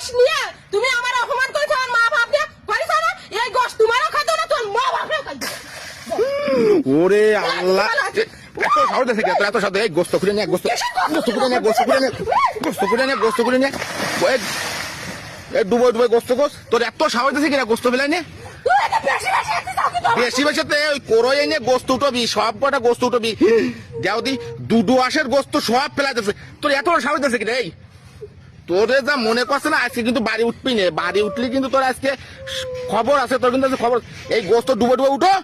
গোশ নিয়ে তুমি আমার অপমান করেছো, আমার মা বাপ নিয়ে করেছো না? এই গোশ তোমারও খাইতো না, তোর মা বাপেও খাইতো। ওরে আল্লাহ, এত সাহস আছে কেন? এত সাহস? এই গোস্ত খুলে নে, গোস্ত খুলে নে, গোস্ত খুলে নে, গোস্ত খুলে নে, গোস্ত খুলে নে। ডুবো ডুবো গোস্ত গোস, তোর এত সাহস আছে কিনা গোস্ত ফেলাই নে? তুই এটা বেশি বেশি আছিস, তাও কি তোর বেশি বেশি ওই করোই এনে গোস্ত উঠবি, সব কটা গোস্ত উঠবি। যাওদি দুডু আসের গোস্ত সব ফেলাই দিচ্ছে। তোর এত সাহস আছে কিনা? এই তোরে যা মনে করছে না, আজকে কিন্তু বাড়ি উঠবি না। বাড়ি উঠলি কিন্তু তোর আজকে খবর আছে, তোর কিন্তু খবর। এই গোস্ত ডুবো ডুবো উঠো।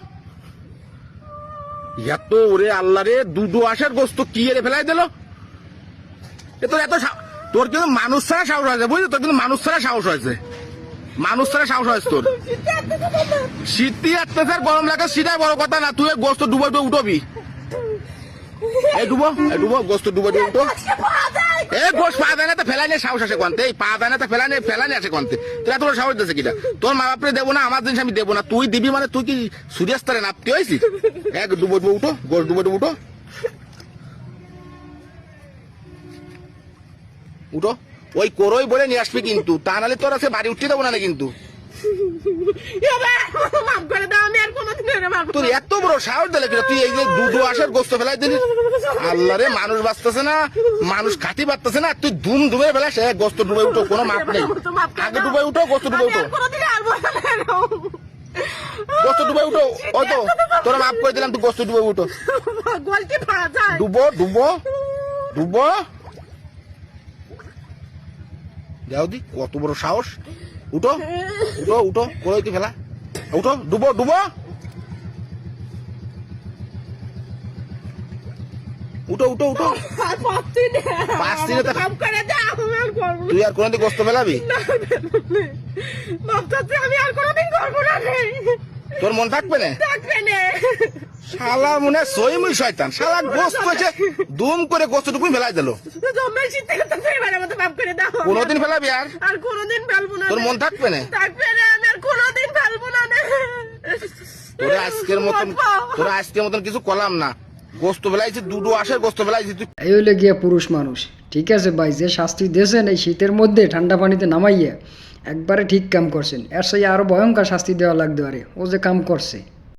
এত ওরে আল্লাহ রে, দুডু আসের গোস্ত কি এরে ফেলাই দিল? তোর এত তোর কিন্তু মানুষ ছাড়া সাহস হয়েছে, বুঝলি? তোর কিন্তু মানুষ ছাড়া সাহস হয়েছে, মানুষ ছাড়া সাহস হয়েছে তোর। শীতই আসতেছে আর গরম লাগে, সেটাই বড় কথা না। তুই গোস্ত ডুবো ডুবো উঠবি। এই ডুবো, এই ডুবো গোস্ত ডুবো ডুবো উঠো। এই গোস পা দেয় না তো ফেলাই নিয়ে সাহস আসে কোনতে? এই পা দেয় না তো ফেলাই আসে কোনতে? তোর এত সাহস দিয়েছে কিনা? তোর মা বাপরে দেবো না, আমার জিনিস আমি দেবো না। তুই দিবি মানে তুই কি সূর্যাস্তরে নাপতে হয়েছিস? এক ডুবো ডুবো উঠো, গোস ডুবো ডুবো উঠো, উঠো। ওই করোই বলে নিয়ে আসবি কিন্তু, তা নাহলে তোর আছে বাড়ি উঠতে দেবো না কিন্তু। মাফ করে দাও, আমি আর কোনোদিন এরকম মাফ তোর এত বড় সাহস দিলে কিনা? তুই এই যে দুধু আসার গোস্ত ফেলাই দিলি। আল্লাহ রে, মানুষ বাঁচতেছে না, মানুষ খাতি বাঁচতেছে না, তুই ধুম ধুমে ফেলাস। গোস্ত ডুবে উঠো, কোনো মাপ নেই। আগে ডুবে উঠো, গোস্ত ডুবে উঠো, কোনোদিন আর বলবো না এরকম। গোস্ত ডুবে উঠো। ওই তো তোরা মাফ করে দিলাম, তুই গোস্ত ডুবে উঠো। গোলটি ফাড়া যায়। ডুবো ডুবো ডুবো। যাও দি, কত বড় সাহস! উঠো উঠো উঠো, কোথায় কি ফেলা? উঠো, ডুবো ডুবো, উঠো উঠো উঠো। আর পাচ্ছি না। পাচ্ছি না তো- মাফ করে দাও, আমি আর করবো না। তুই আর কোনদিন গোস্ত ফেলাবি? মাফ চাচ্ছি, আমি আর কোনোদিন করবো না রে। তোর মন থাকবে না? থাকবে না। শালা মনে সইমুই শয়তান, শালা গোস্ত হয়েছে দুম করে গোস্তটুকুই ফেলাই দিল। জম্মের শীত থেকে তো এবারের মতো মাফ করে দাও। কোনোদিন ফেলাবি আর? আর কোনোদিন ফেলবো না। তোর মন থাকবে না? থাকবে না, আমি আর কোনোদিন ফেলবো না। তোরা আজকের মতন কিছু করলাম না। গোস্ত ফেলাইছি, দুটো আসের গোস্ত ফেলাইছি তুই। এই হইলে গিয়া পুরুষ মানুষ। ঠিক আছে ভাই, যে শাস্তি দিয়েছেন এই শীতের মধ্যে ঠান্ডা পানিতে নামাইয়া একবারে ঠিক কাম করছেন। এর সেই আরো ভয়ঙ্কর শাস্তি দেওয়া লাগতো। আরে ও যে কাম করছে।